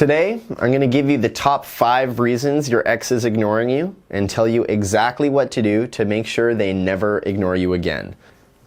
Today, I'm going to give you the top 5 reasons your ex is ignoring you and tell you exactly what to do to make sure they never ignore you again.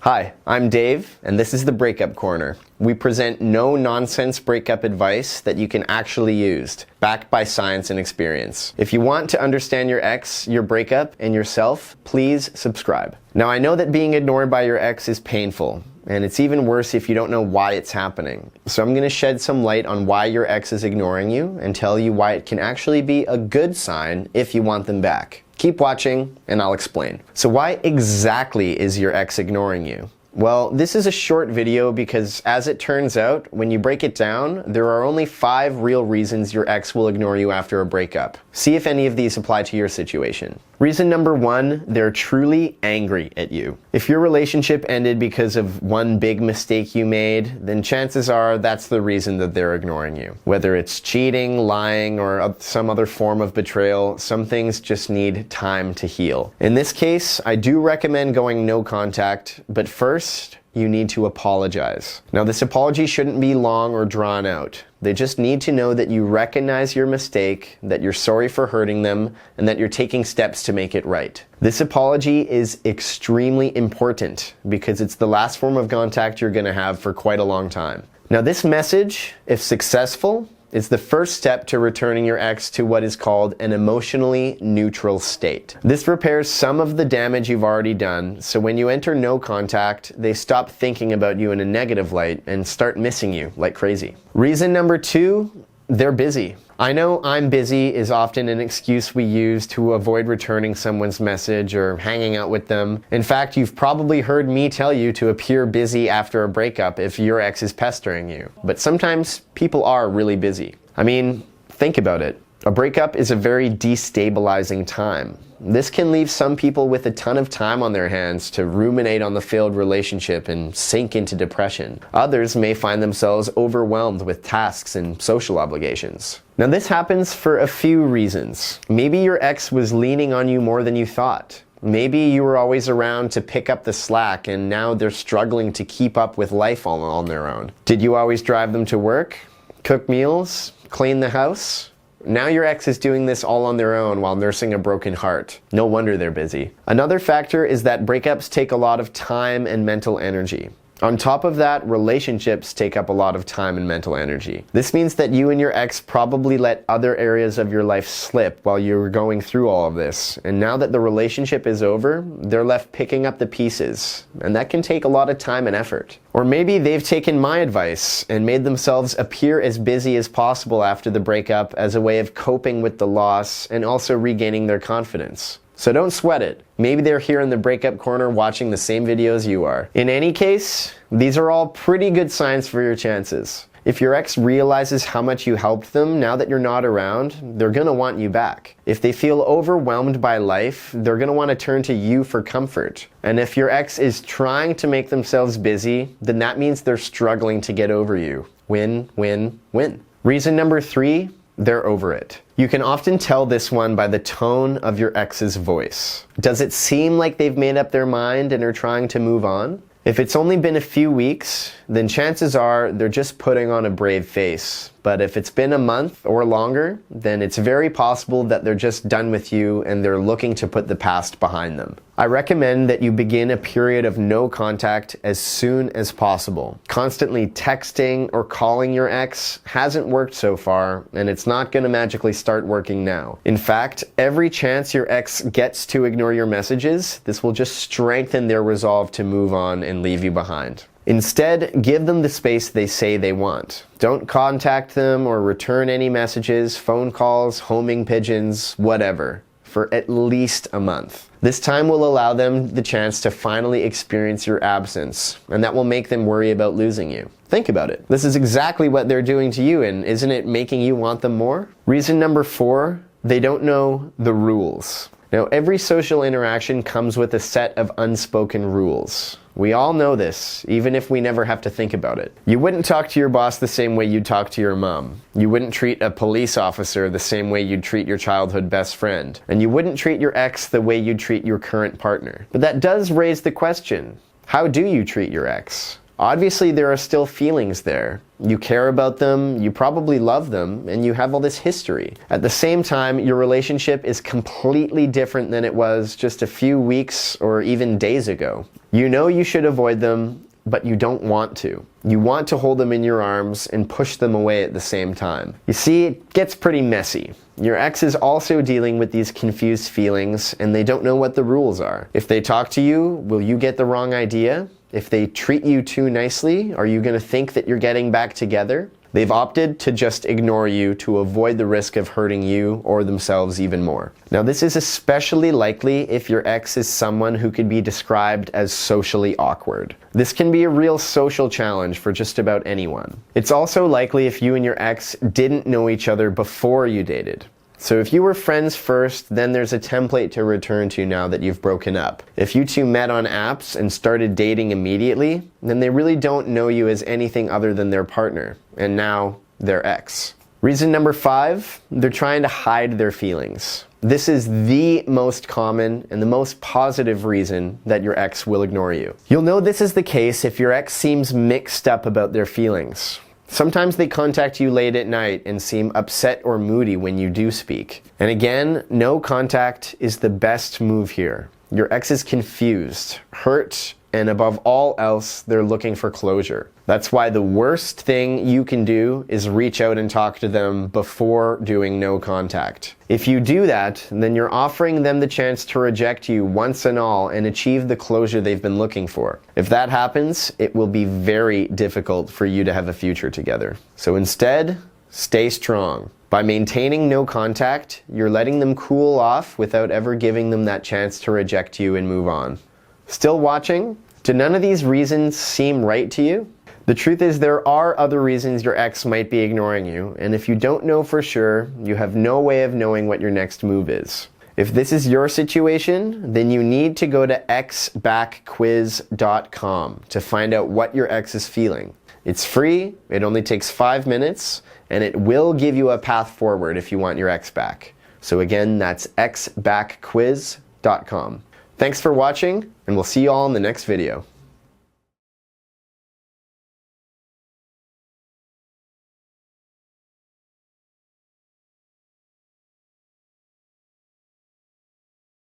Hi, I'm Dave, and this is the Breakup Corner. We present no-nonsense breakup advice that you can actually use, backed by science and experience. If you want to understand your ex, your breakup, and yourself, please subscribe. Now, I know that being ignored by your ex is painful, and it's even worse if you don't know why it's happening. So I'm going to shed some light on why your ex is ignoring you and tell you why it can actually be a good sign if you want them back. Keep watching and I'll explain. So why exactly is your ex ignoring you? Well, this is a short video because as it turns out, when you break it down, there are only 5 real reasons your ex will ignore you after a breakup. See if any of these apply to your situation. Reason number 1, they're truly angry at you. If your relationship ended because of one big mistake you made, then chances are that's the reason that they're ignoring you. Whether it's cheating, lying, or some other form of betrayal, some things just need time to heal. In this case, I do recommend going no contact, but first, you need to apologize. Now, this apology shouldn't be long or drawn out. They just need to know that you recognize your mistake, that you're sorry for hurting them, and that you're taking steps to make it right. This apology is extremely important because it's the last form of contact you're going to have for quite a long time. Now, this message, if successful, is the first step to returning your ex to what is called an emotionally neutral state. This repairs some of the damage you've already done, so when you enter no contact, they stop thinking about you in a negative light and start missing you like crazy. Reason number 2, they're busy. I know I'm busy is often an excuse we use to avoid returning someone's message or hanging out with them. In fact, you've probably heard me tell you to appear busy after a breakup if your ex is pestering you. But sometimes people are really busy. I mean, think about it. A breakup is a very destabilizing time. This can leave some people with a ton of time on their hands to ruminate on the failed relationship and sink into depression. Others may find themselves overwhelmed with tasks and social obligations. Now, this happens for a few reasons. Maybe your ex was leaning on you more than you thought. Maybe you were always around to pick up the slack and now they're struggling to keep up with life all on their own. Did you always drive them to work, cook meals, clean the house? Now your ex is doing this all on their own while nursing a broken heart. No wonder they're busy. Another factor is that breakups take a lot of time and mental energy. On top of that, relationships take up a lot of time and mental energy. This means that you and your ex probably let other areas of your life slip while you were going through all of this. And now that the relationship is over, they're left picking up the pieces. And that can take a lot of time and effort. Or maybe they've taken my advice and made themselves appear as busy as possible after the breakup as a way of coping with the loss and also regaining their confidence. So don't sweat it. Maybe they're here in the Breakup Corner watching the same videos you are. In any case, these are all pretty good signs for your chances. If your ex realizes how much you helped them now that you're not around, they're gonna want you back. If they feel overwhelmed by life, they're gonna want to turn to you for comfort. And if your ex is trying to make themselves busy, then that means they're struggling to get over you. Win, win, win. Reason number 3, they're over it. You can often tell this one by the tone of your ex's voice. Does it seem like they've made up their mind and are trying to move on? If it's only been a few weeks, then chances are they're just putting on a brave face. But if it's been a month or longer, then it's very possible that they're just done with you and they're looking to put the past behind them. I recommend that you begin a period of no contact as soon as possible. Constantly texting or calling your ex hasn't worked so far, and it's not going to magically start working now. In fact, every chance your ex gets to ignore your messages, this will just strengthen their resolve to move on and leave you behind. Instead, give them the space they say they want. Don't contact them or return any messages, phone calls, homing pigeons, whatever, for at least a month. This time will allow them the chance to finally experience your absence, and that will make them worry about losing you. Think about it. This is exactly what they're doing to you, and isn't it making you want them more? Reason number 4, they don't know the rules. Now, every social interaction comes with a set of unspoken rules. We all know this, even if we never have to think about it. You wouldn't talk to your boss the same way you'd talk to your mom. You wouldn't treat a police officer the same way you'd treat your childhood best friend. And you wouldn't treat your ex the way you'd treat your current partner. But that does raise the question, how do you treat your ex? Obviously, there are still feelings there. You care about them, you probably love them, and you have all this history. At the same time, your relationship is completely different than it was just a few weeks or even days ago. You know you should avoid them, but you don't want to. You want to hold them in your arms and push them away at the same time. You see, it gets pretty messy. Your ex is also dealing with these confused feelings, and they don't know what the rules are. If they talk to you, will you get the wrong idea? If they treat you too nicely, are you going to think that you're getting back together? They've opted to just ignore you to avoid the risk of hurting you or themselves even more. Now, this is especially likely if your ex is someone who could be described as socially awkward. This can be a real social challenge for just about anyone. It's also likely if you and your ex didn't know each other before you dated. So if you were friends first, then there's a template to return to now that you've broken up. If you two met on apps and started dating immediately, then they really don't know you as anything other than their partner, and now their ex. Reason number 5, they're trying to hide their feelings. This is the most common and the most positive reason that your ex will ignore you. You'll know this is the case if your ex seems mixed up about their feelings. Sometimes they contact you late at night and seem upset or moody when you do speak. And again, no contact is the best move here. Your ex is confused, hurt, and above all else, they're looking for closure. That's why the worst thing you can do is reach out and talk to them before doing no contact. If you do that, then you're offering them the chance to reject you once and all and achieve the closure they've been looking for. If that happens, it will be very difficult for you to have a future together. So instead, stay strong. By maintaining no contact, you're letting them cool off without ever giving them that chance to reject you and move on. Still watching? Do none of these reasons seem right to you? The truth is there are other reasons your ex might be ignoring you, and if you don't know for sure, you have no way of knowing what your next move is. If this is your situation, then you need to go to xbackquiz.com to find out what your ex is feeling. It's free, it only takes 5 minutes, and it will give you a path forward if you want your ex back. So again, that's xbackquiz.com. Thanks for watching, and we'll see you all in the next video.